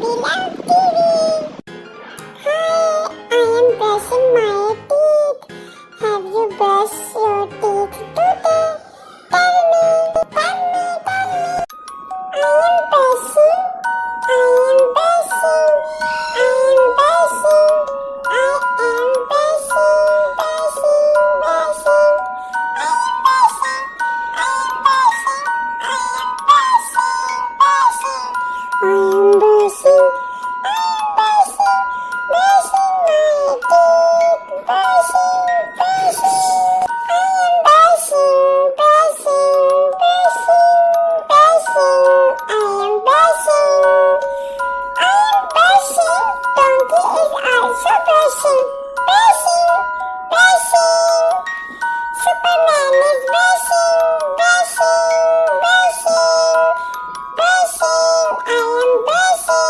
baby love TV. Hi, I am brushing my teeth. Have you brushed your teeth today? Tell me, tell me, tell me. I am brushing, I am brushing, I am brushing, I am brushing, brushing, brushing. I am brushing, I am brushing, I am brushing, brushing. I am brushing, I am brushing, brushing my teeth, brushing, brushing. I am brushing, brushing, brushing, brushing. I am brushing. I am brushing. Donkey is also brushing, brushing, brushing. Superman is brushing, brushing, brushing, brushing. I am brushing.